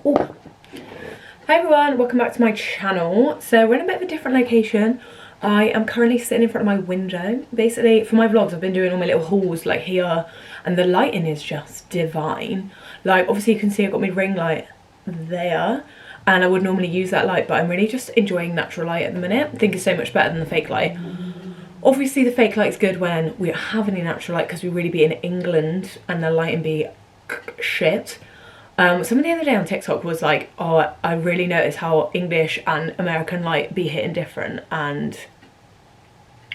Oh. Hi everyone, welcome back to my channel. So we're in a bit of a different location. I am currently sitting in front of my window. Basically, for my vlogs, I've been doing all my little hauls like here, and the lighting is just divine. Like, obviously you can see I've got my ring light there, and I would normally use that light, but I'm really just enjoying natural light at the minute. I think it's so much better than the fake light. Obviously the fake light's good when we don't have any natural light, because we really be in England and the lighting be shit. Someone the other day on TikTok was like, oh, I really noticed how English and American light be hitting different, and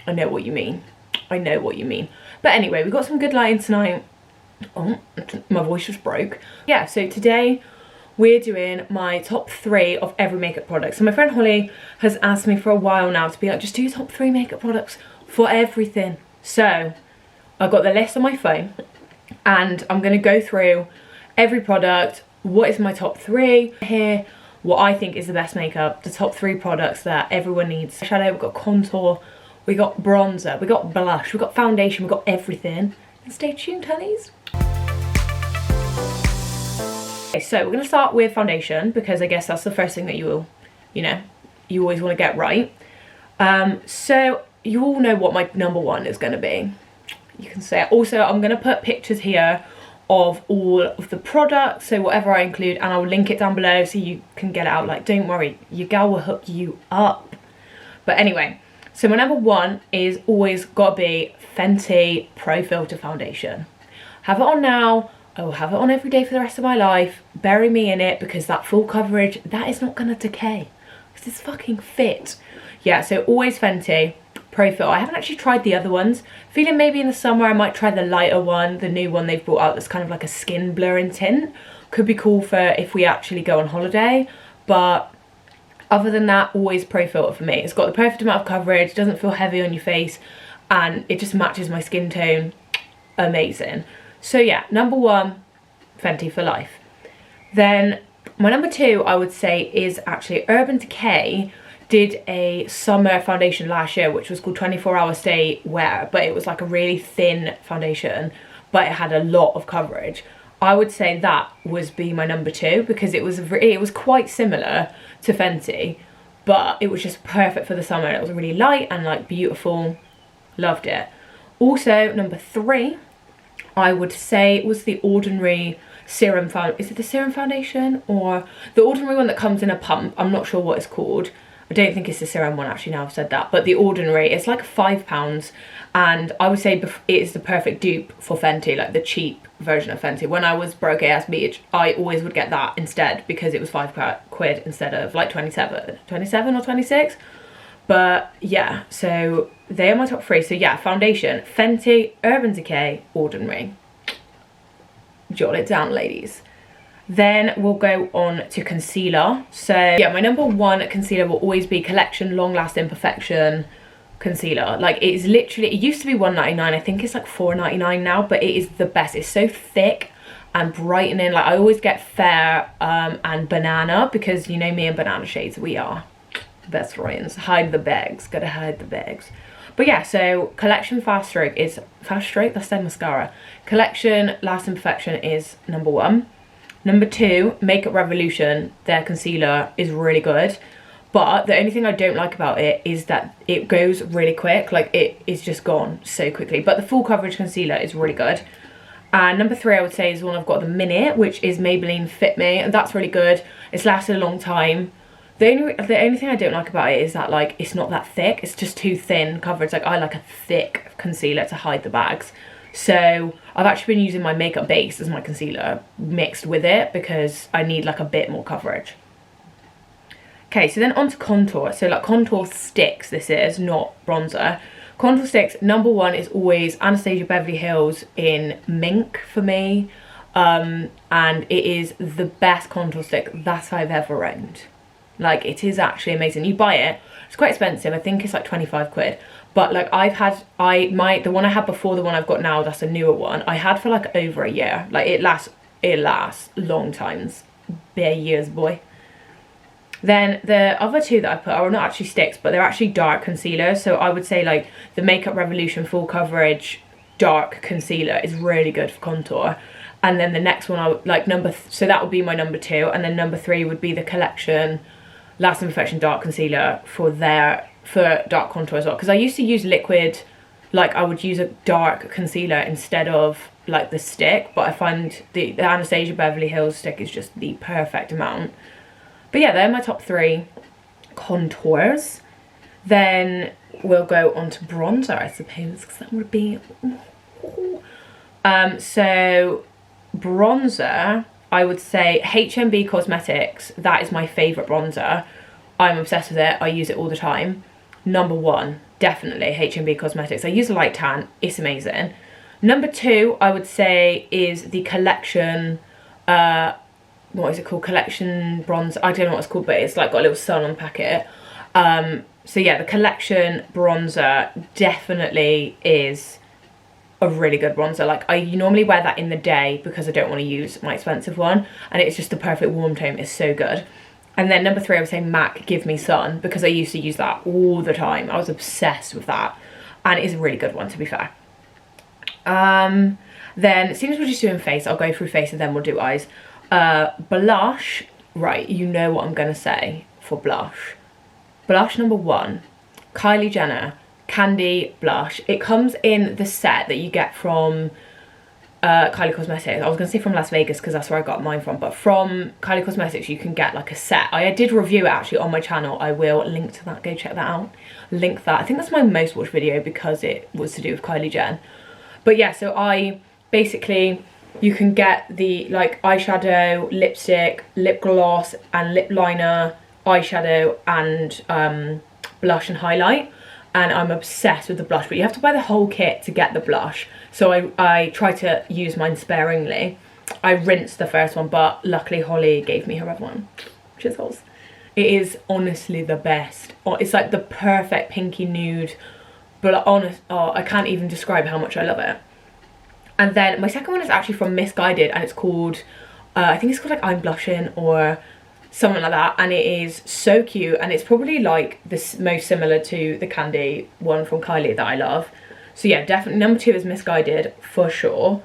I know what you mean. I know what you mean. But anyway, we've got some good lighting tonight. Oh, my voice just broke. Yeah, so today we're doing my top 3 of every makeup product. So my friend Holly has asked me for a while now to be like, just do your top 3 makeup products for everything. So I've got the list on my phone, and I'm going to go through every product, what is my top 3 here, what I think is the best makeup, the top 3 products that everyone needs. Eyeshadow, we've got contour, we got bronzer, we got blush, we got foundation, we got everything. And stay tuned, honeys. Okay, so we're going to start with foundation, because I guess that's the first thing that you will, you always want to get right. So you all know what my number 1 is going to be. You can say it. Also, I'm going to put pictures here of all of the products, so whatever I include, and I'll link it down below so you can get it out. Like, don't worry, your gal will hook you up. But anyway, so my number 1 is always gotta be Fenty Pro Filter Foundation. Have it on now, I will have it on every day for the rest of my life. Bury me in it, because that full coverage, that is not gonna decay, because it's fucking fit. Yeah, so always Fenty Pro Filter. I haven't actually tried the other ones. Feeling maybe in the summer I might try the lighter one, the new one they've brought out that's kind of like a skin blurring tint. Could be cool for if we actually go on holiday, but other than that, always Pro Filter for me. It's got the perfect amount of coverage, doesn't feel heavy on your face, and it just matches my skin tone. Amazing. So yeah, number 1, Fenty for life. Then my number 2, I would say, is actually Urban Decay did a summer foundation last year, which was called 24 Hour Stay Wear, but it was like a really thin foundation, but it had a lot of coverage. I would say that was be my number 2, because it was quite similar to Fenty, but it was just perfect for the summer. It was really light and like beautiful. Loved it. Also, number 3, I would say was the Ordinary Serum Foundation. Is it the Serum Foundation or the Ordinary one that comes in a pump? I'm not sure what it's called. I don't think it's the serum one, actually, now I've said that. But the Ordinary, it's like £5. And I would say it is the perfect dupe for Fenty, like the cheap version of Fenty. When I was broke ass bitch, I always would get that instead, because it was £5 instead of like 27 or 26. But yeah, so they are my top 3. So yeah, foundation, Fenty, Urban Decay, Ordinary. Jot it down, ladies. Then we'll go on to concealer. So yeah, my number 1 concealer will always be Collection Long Lasting Perfection concealer. Like, it is literally, it used to be $1.99, I think it's like $4.99 now, but it is the best. It's so thick and brightening. Like, I always get Fair and Banana, because you know me and Banana shades, we are best friends. Hide the bags, gotta hide the bags. But yeah, so Collection Fast Stroke, that's their mascara. Collection Lasting Perfection is number 1. Number 2, Makeup Revolution, their concealer is really good, but the only thing I don't like about it is that it goes really quick. Like, it is just gone so quickly, but the full coverage concealer is really good. And number 3, I would say, is the one I've got at the minute, which is Maybelline Fit Me, and that's really good. It's lasted a long time. The only thing I don't like about it is that, like, it's not that thick. It's just too thin coverage. Like, I like a thick concealer to hide the bags. So I've actually been using my makeup base as my concealer mixed with it, because I need like a bit more coverage. Okay, so then on to contour. So like contour sticks, this is not bronzer. Contour sticks, number 1 is always Anastasia Beverly Hills in Mink for me. And it is the best contour stick that I've ever owned. Like, it is actually amazing. You buy it, it's quite expensive. I think it's like 25 quid. But like, the one I had before the one I've got now, that's a newer one, I had for like over a year. Like, it lasts long times. Bare years, boy. Then the other 2 that I put are not actually sticks, but they're actually dark concealers. So I would say like the Makeup Revolution Full Coverage Dark Concealer is really good for contour. And then the next one, I would like so that would be my number 2, and then number 3 would be the Collection Lasting Perfection Dark Concealer for dark contour as well, because I used to use liquid, like I would use a dark concealer instead of like the stick, but I find the Anastasia Beverly Hills stick is just the perfect amount. But yeah, they're my top 3 contours. Then we'll go on to bronzer, I suppose, because that would be so bronzer, I would say HMB Cosmetics. That is my favourite bronzer. I'm obsessed with it. I use it all the time. Number 1, definitely HMB Cosmetics. I use a light tan. It's amazing. Number 2, I would say, is the Collection, what is it called? Collection bronzer. I don't know what it's called, but it's like got a little sun on the packet. So yeah, the Collection bronzer definitely is a really good bronzer. Like I normally wear that in the day because I don't want to use my expensive one, and it's just the perfect warm tone. It's so good. And then number 3, I would say MAC Give Me Sun, because I used to use that all the time. I was obsessed with that, and it is a really good one, to be fair. Then seeing as we're just doing face, I'll go through face and then we'll do eyes. Blush, right, you know what I'm gonna say for blush. Blush number 1, Kylie Jenner Candy Blush. It comes in the set that you get from Kylie Cosmetics. I was gonna say from Las Vegas because that's where I got mine from, but from Kylie Cosmetics you can get like a set. I did review it actually on my channel. I will link to that, go check that out. Link that. I think that's my most watched video because it was to do with Kylie Jen. But yeah, so I basically, you can get the like eyeshadow, lipstick, lip gloss and lip liner, eyeshadow and blush and highlight. And I'm obsessed with the blush, but you have to buy the whole kit to get the blush. So I try to use mine sparingly. I rinsed the first one, but luckily Holly gave me her other one. Chisels. It is honestly the best. It's like the perfect pinky nude, but I can't even describe how much I love it. And then my second one is actually from Missguided, and it's called, I think it's called like I'm Blushing or something like that, and it is so cute, and it's probably like the most similar to the candy one from Kylie that I love. So yeah, definitely number 2 is Missguided for sure.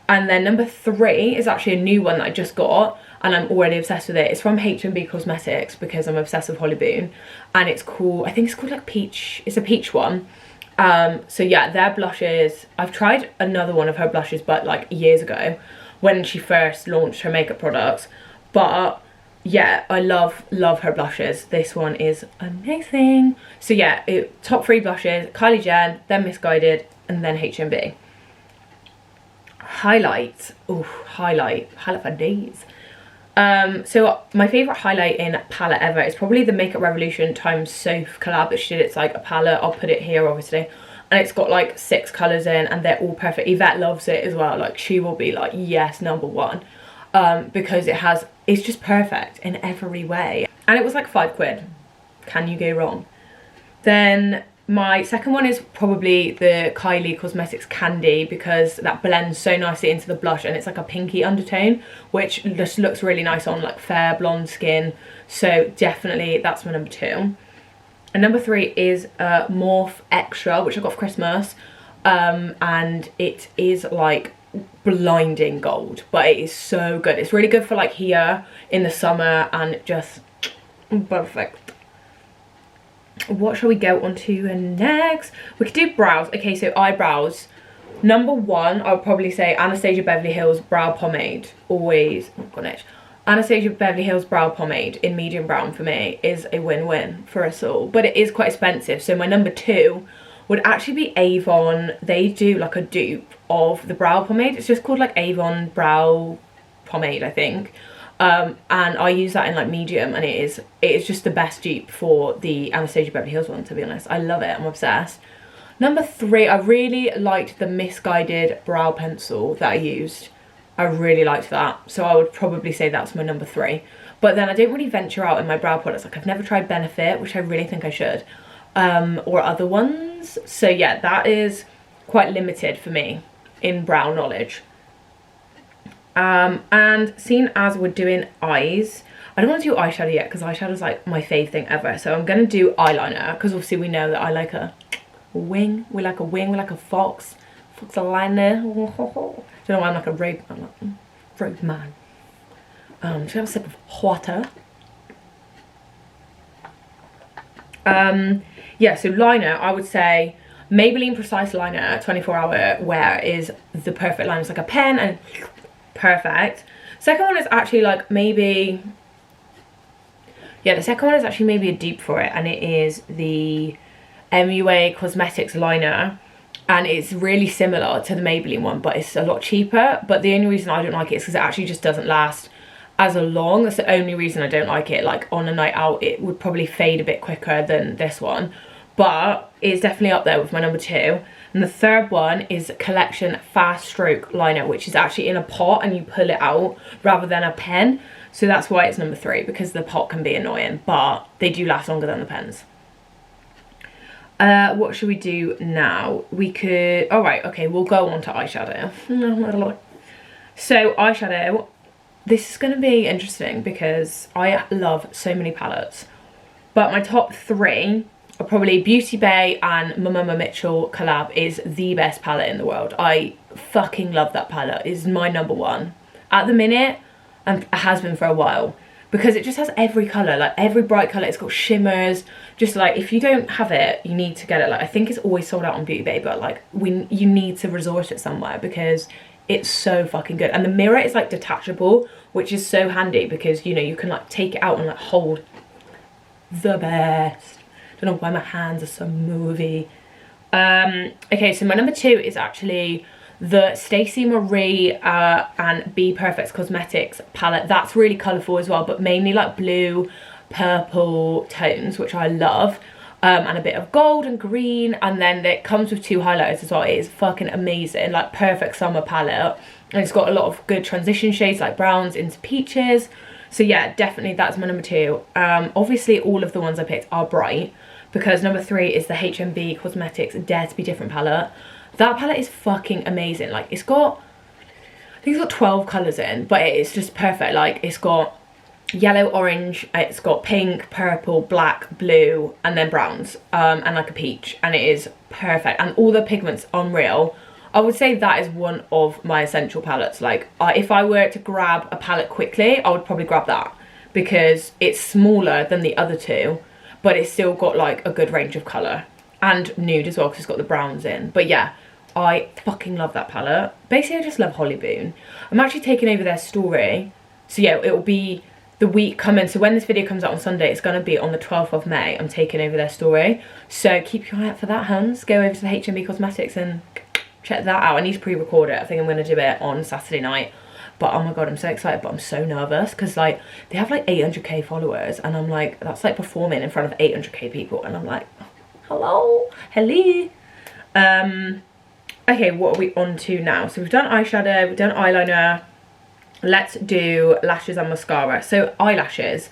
And then number 3 is actually a new one that I just got, and I'm already obsessed with it. It's from HMB Cosmetics because I'm obsessed with Holly Boone, and it's called, I think it's called like Peach. It's a peach one. So yeah, their blushes, I've tried another one of her blushes, but like years ago when she first launched her makeup products. But yeah, I love her blushes. This one is amazing. So yeah, top 3 blushes, Kylie Jen, then Missguided, and then HMB. Highlight. Ooh, highlight for days. So my favourite highlight in palette ever is probably the Makeup Revolution times Soph collab that she did. It's like a palette, I'll put it here obviously, and it's got like 6 colours in and they're all perfect. Yvette loves it as well, like she will be like yes, number 1, because it's just perfect in every way, and it was like £5. Can you go wrong? Then my second one is probably the Kylie Cosmetics Candy, because that blends so nicely into the blush, and it's like a pinky undertone, which just looks really nice on like fair blonde skin. So definitely that's my number 2. And number 3 is Morph Extra, which I got for Christmas, and it is like blinding gold, but it is so good. It's really good for like here in the summer, and just perfect. What shall we go on to next? We could do brows. Okay, so eyebrows. Number 1, I would probably say Anastasia Beverly Hills Brow Pomade. Always, oh gosh. Anastasia Beverly Hills Brow Pomade in medium brown for me is a win-win for us all. But it is quite expensive. So my number 2 would actually be Avon. They do like a dupe of the brow pomade. It's just called like Avon Brow Pomade, I think. And I use that in like medium, and it is just the best dupe for the Anastasia Beverly Hills one, to be honest. I love it, I'm obsessed. Number 3, I really liked the Missguided brow pencil that I used. I really liked that, so I would probably say that's my number 3. But then I don't really venture out in my brow products. Like I've never tried Benefit, which I really think I should, or other ones. So yeah, that is quite limited for me in brow knowledge. And seeing as we're doing eyes, I don't want to do eyeshadow yet because eyeshadow is like my fave thing ever. So I'm going to do eyeliner because obviously we know that I like a wing. We like a wing, we like a fox. Fuck's a liner. Don't know why I'm like a road man. Just have a sip of water. Yeah, so liner, I would say Maybelline Precise Liner 24-hour wear is the perfect liner. It's like a pen and perfect. Second one is actually like maybe, yeah, the second one is actually maybe a dupe for it, and it is the MUA Cosmetics liner, and it's really similar to the Maybelline one, but it's a lot cheaper. But the only reason I don't like it is because it actually just doesn't last as long. That's the only reason I don't like it. Like on a night out, it would probably fade a bit quicker than this one, but it's definitely up there with my number 2. And the third one is Collection Fast Stroke Liner, which is actually in a pot and you pull it out rather than a pen. So that's why it's number 3, because the pot can be annoying, but they do last longer than the pens. What should we do now? We could, all right, okay, we'll go on to eyeshadow. So eyeshadow, this is going to be interesting because I love so many palettes, but my top 3 are probably Beauty Bay and Mama Mitchell collab is the best palette in the world. I fucking love that palette. It's my number 1 at the minute, and it has been for a while, because it just has every colour, like every bright colour. It's got shimmers. Just like, if you don't have it, you need to get it. Like, I think it's always sold out on Beauty Bay, but like you need to resort it somewhere because it's so fucking good. And the mirror is like detachable, which is so handy because, you know, you can like take it out and like hold. The best. Don't know why my hands are so movie. Okay, so my number 2 is actually the Stacey Marie and Be Perfect Cosmetics palette. That's really colourful as well, but mainly like blue, purple tones, which I love. And a bit of gold and green, and then it comes with 2 highlighters as well. It is fucking amazing, like perfect summer palette. And it's got a lot of good transition shades like browns into peaches. So yeah, definitely that's my number 2. Obviously all of the ones I picked are bright, because number 3 is the HMB Cosmetics Dare to Be Different palette. That palette is fucking amazing. Like, it's got, I think it's got 12 colours in, but it's just perfect. Like, it's got yellow, orange, it's got pink, purple, black, blue, and then browns, and like a peach, and it is perfect. And all the pigments unreal. I would say that is one of my essential palettes. Like, if I were to grab a palette quickly, I would probably grab that, because it's smaller than the other 2, but it's still got like a good range of colour, and nude as well because it's got the browns in. But yeah, I fucking love that palette. Basically, I just love Holly Boone. I'm actually taking over their story, so yeah, it will be the week coming. So when this video comes out on Sunday, it's going to be on the 12th of May. I'm taking over their story, so keep your eye out for that, huns. Go over to the HMB Cosmetics and check that out. I need to pre-record it. I think I'm going to do it on Saturday night. But oh my god, I'm so excited, but I'm so nervous because like they have like 800k followers, and I'm like, that's like performing in front of 800k people, and I'm like, hello. Okay, what are we on to now? So we've done eyeshadow, we've done eyeliner. Let's do lashes and mascara. So eyelashes.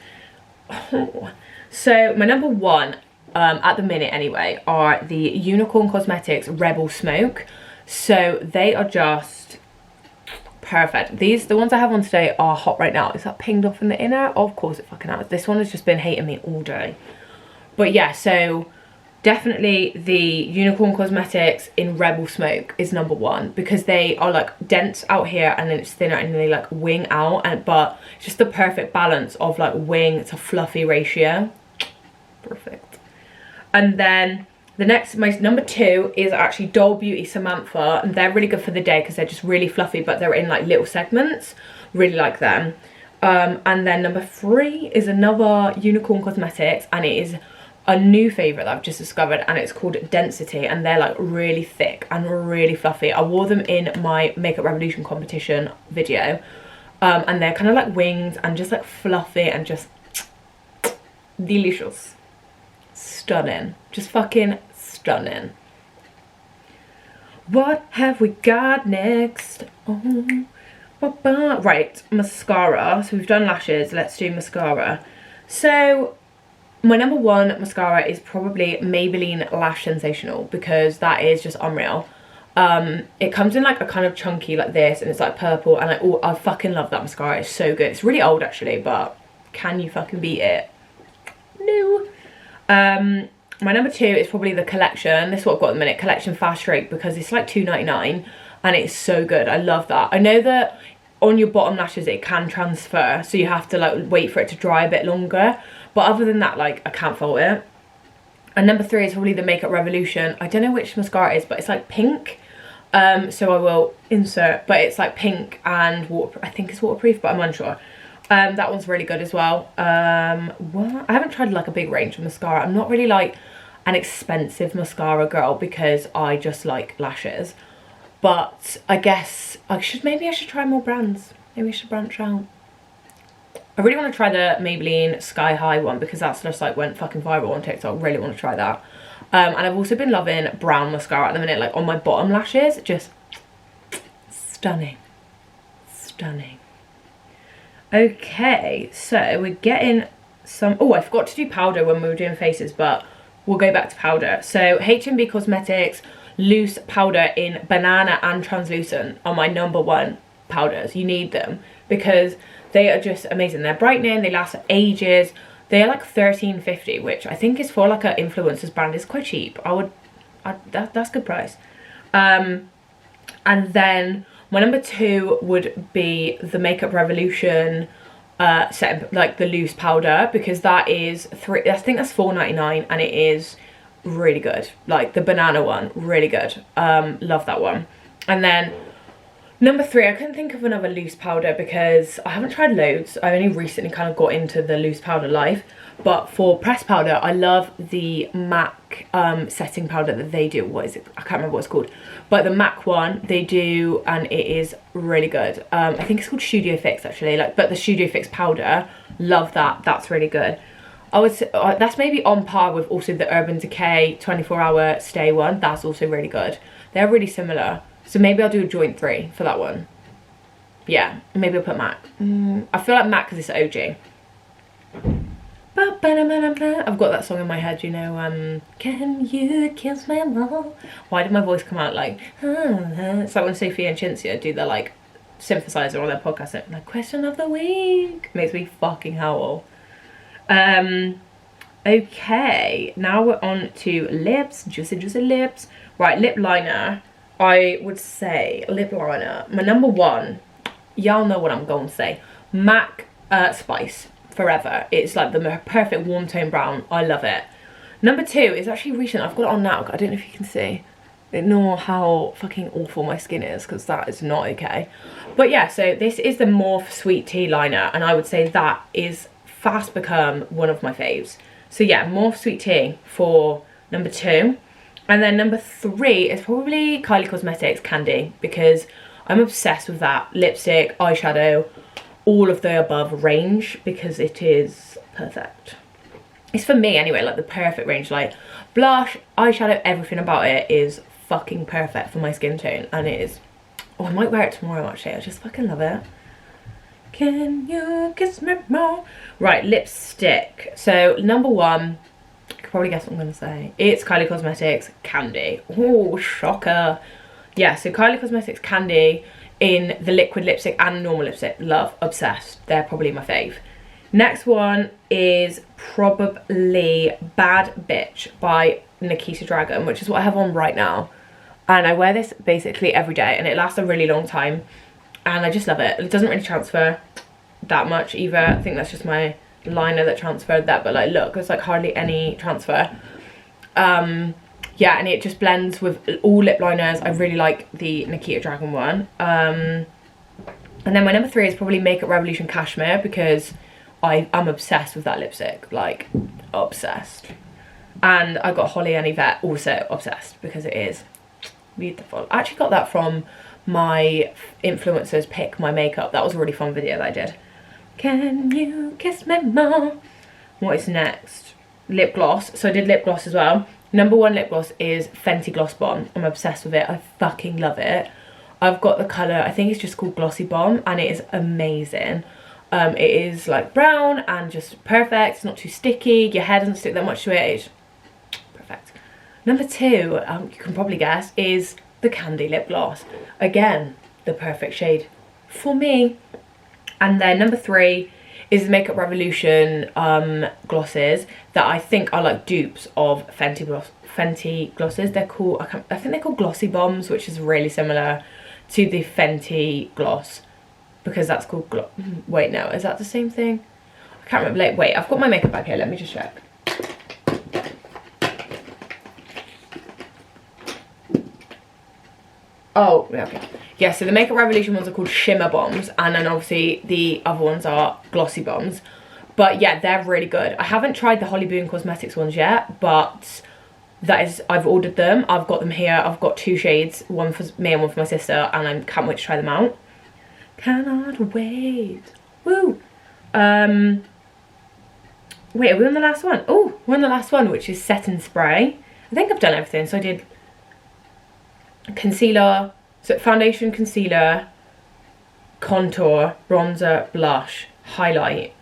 So my number 1 at the minute anyway are the Unicorn Cosmetics Rebel Smoke. So they are just perfect. These, the ones I have on today, are hot right now. Is that pinged off in the inner? Of course it fucking has. This one has just been hating me all day. But yeah, so definitely the Unicorn Cosmetics in Rebel Smoke is number 1, because they are like dense out here and then it's thinner and they like wing out, and but it's just the perfect balance of like wing to fluffy ratio. Perfect. And then the next, my number 2 is actually Doll Beauty Samantha, and they're really good for the day because they're just really fluffy, but they're in like little segments. Really like them. And then number 3 is another Unicorn Cosmetics, and it is a new favourite that I've just discovered, and it's called Density, and they're like really thick and really fluffy. I wore them in my Makeup Revolution competition video, and they're kind of like winged and just like fluffy and just delicious. Stunning. Just fucking stunning. What have we got next? Oh, right, mascara. So we've done lashes, let's do mascara. So my number 1 mascara is probably Maybelline Lash Sensational, because that is just unreal. It comes in like a kind of chunky like this, and it's like purple, and I fucking love that mascara. It's so good. It's really old actually, but can you fucking beat it? No. my number 2 is probably the Collection. This is what I've got at the minute, Collection Fast Stroke, because it's like £2.99 and it's so good. I love that. I know that on your bottom lashes it can transfer, so you have to like wait for it to dry a bit longer, but other than that, like, I can't fault it. And number 3 is probably the Makeup Revolution. I don't know which mascara it is, but it's like pink. So I will insert, but it's like pink and I think it's waterproof, but I'm unsure. That one's really good as well. What? I haven't tried like a big range of mascara. I'm not really like an expensive mascara girl because I just like lashes. But I guess maybe I should try more brands. Maybe I should branch out. I really want to try the Maybelline Sky High one because that's just like went fucking viral on TikTok. Really want to try that. And I've also been loving brown mascara at the minute, like on my bottom lashes. Just stunning. Stunning. Okay, so we're getting some... Oh, I forgot to do powder when we were doing faces, but we'll go back to powder. So HMB Cosmetics loose powder in banana and translucent are my number 1 powders. You need them because they are just amazing. They're brightening, they last ages. They're like $13.50, which I think is for like an influencer's brand. It's quite cheap. That's good price. And then my number 2 would be the Makeup Revolution like the loose powder, because that is I think that's $4.99 and it is really good. Like the banana one, really good. Love that one. And then number 3, I couldn't think of another loose powder because I haven't tried loads. I only recently kind of got into the loose powder life. But for pressed powder, I love the MAC setting powder that they do. What is it? I can't remember what it's called. But the MAC one, they do, and it is really good. I think it's called Studio Fix, actually. But the Studio Fix powder, love that. That's really good. I would say, that's maybe on par with also the Urban Decay 24-hour stay one. That's also really good. They're really similar. So maybe I'll do a joint 3 for that one. Yeah, maybe I'll put MAC. I feel like MAC because it's OG. I've got that song in my head, you know, can you kiss me more? Why did my voice come out like, It's like when Sophie and Cinzia do their like synthesizer on their podcast, like question of the week. Makes me fucking howl. Okay, now we're on to lips, juicy lips. Right, lip liner. I would say lip liner. My number 1, y'all know what I'm going to say. MAC Spice Forever. It's like the perfect warm tone brown. I love it. Number 2 is actually recent. I've got it on now. I don't know if you can see. I don't know how fucking awful my skin is because that is not okay. But yeah, so this is the Morphe Sweet Tea liner, and I would say that is fast become one of my faves. So yeah, Morphe Sweet Tea for number 2. And then number 3 is probably Kylie Cosmetics Candy, because I'm obsessed with that lipstick, eyeshadow, all of the above range, because it is perfect. It's for me anyway, like the perfect range. Like blush, eyeshadow, everything about it is fucking perfect for my skin tone, and it is... Oh, I might wear it tomorrow actually. I just fucking love it. Can you kiss me more? Right, lipstick. So number 1, you can probably guess what I'm going to say. It's Kylie Cosmetics Candy. Oh, shocker. Yeah, so Kylie Cosmetics Candy in the liquid lipstick and normal lipstick. Love, obsessed. They're probably my fave. Next one is probably Bad Bitch by Nikita Dragon, which is what I have on right now. And I wear this basically every day, and it lasts a really long time. And I just love it. It doesn't really transfer that much either. I think that's just my liner that transferred that, but like look, there's like hardly any transfer. Yeah, and it just blends with all lip liners. I really like the Nikita Dragon one. And then my number 3 is probably Makeup Revolution Cashmere, because I'm obsessed with that lipstick, like obsessed. And I got Holly and Yvette also obsessed because it is beautiful. I actually got that from my influencers pick my makeup. That was a really fun video that I did. Can you kiss me more? What is next? Lip gloss. So I did lip gloss as well. Number 1 lip gloss is Fenty Gloss Bomb. I'm obsessed with it. I fucking love it. I've got the colour, I think it's just called Glossy Bomb, and it is amazing. It is like brown and just perfect. It's not too sticky. Your hair doesn't stick that much to it. It's perfect. Number 2, you can probably guess, is the Candy lip gloss. Again, the perfect shade for me. And then number 3 is the Makeup Revolution glosses that I think are like dupes of Fenty glosses. They're called, I think they're called Glossy Bombs, which is really similar to the Fenty gloss, because that's called wait, no, is that the same thing? I can't remember. Like, wait, I've got my makeup bag here, let me just check. Oh, okay. Yeah, so the Makeup Revolution ones are called Shimmer Bombs, and then obviously the other ones are Glossy Bombs. But yeah, they're really good. I haven't tried the Holly Boone Cosmetics ones yet, but that is, I've ordered them. I've got them here. I've got 2 shades, one for me and one for my sister, and I can't wait to try them out. Cannot wait. Woo! Wait, are we on the last one? Oh, we're on the last one, which is Setting Spray. I think I've done everything. So I did concealer, so foundation, concealer, contour, bronzer, blush, highlight,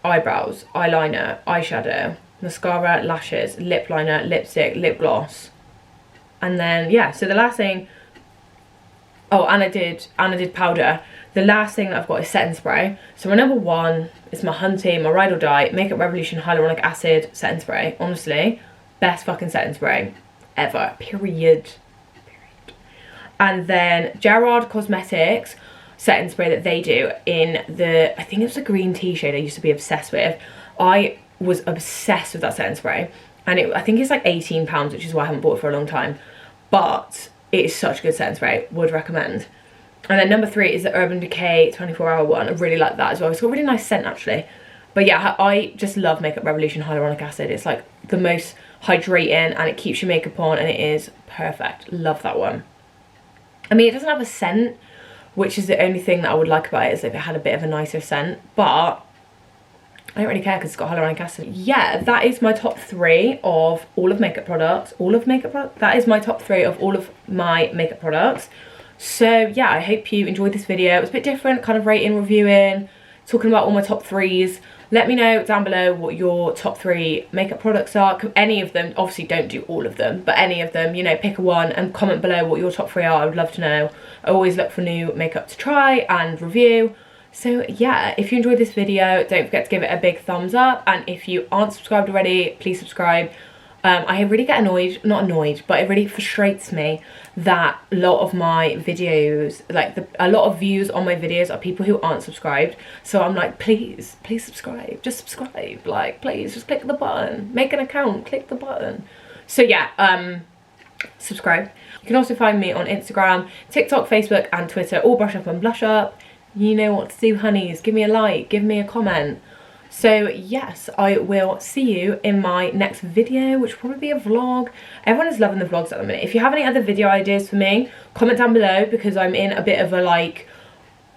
eyebrows, eyeliner, eyeshadow, mascara, lashes, lip liner, lipstick, lip gloss. And then, yeah, so the last thing, oh, and I did powder. The last thing that I've got is Setting Spray. So my number 1 is my Hunty, my Ride or Die, Makeup Revolution Hyaluronic Acid Setting Spray. Honestly, best fucking setting spray ever, period. And then Gerard Cosmetics setting spray that they do in the, I think it was a green tea shade I used to be obsessed with. I was obsessed with that setting spray. And I think it's like £18, which is why I haven't bought it for a long time. But it is such a good setting spray, would recommend. And then number 3 is the Urban Decay 24-hour one. I really like that as well. It's got a really nice scent actually. But yeah, I just love Makeup Revolution Hyaluronic Acid. It's like the most hydrating and it keeps your makeup on and it is perfect. Love that one. I mean, it doesn't have a scent, which is the only thing that I would like about it, is if it had a bit of a nicer scent. But I don't really care because it's got hyaluronic acid. Yeah, that is my top 3 of all of makeup products. That is my top 3 of all of my makeup products. So yeah, I hope you enjoyed this video. It was a bit different, kind of rating, reviewing, talking about all my top 3s. Let me know down below what your top 3 makeup products are. Any of them, obviously don't do all of them, but any of them, you know, pick a one and comment below what your top 3 are. I would love to know. I always look for new makeup to try and review. So yeah, if you enjoyed this video, don't forget to give it a big thumbs up. And if you aren't subscribed already, please subscribe. I really get annoyed, not annoyed, but it really frustrates me that a lot of my videos, like a lot of views on my videos are people who aren't subscribed. So I'm like, please subscribe, just subscribe, like please just click the button, make an account, click the button. So yeah, subscribe. You can also find me on Instagram, TikTok, Facebook and Twitter, all Brush Up and Blush Up. You know what to do, honeys. Give me a like, give me a comment. So yes, I will see you in my next video, which will probably be a vlog. Everyone is loving the vlogs at the minute. If you have any other video ideas for me, comment down below, because I'm in a bit of a like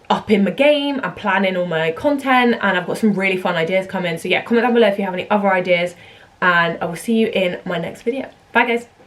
up in my game. I'm planning all my content and I've got some really fun ideas coming. So yeah, comment down below if you have any other ideas and I will see you in my next video. Bye guys.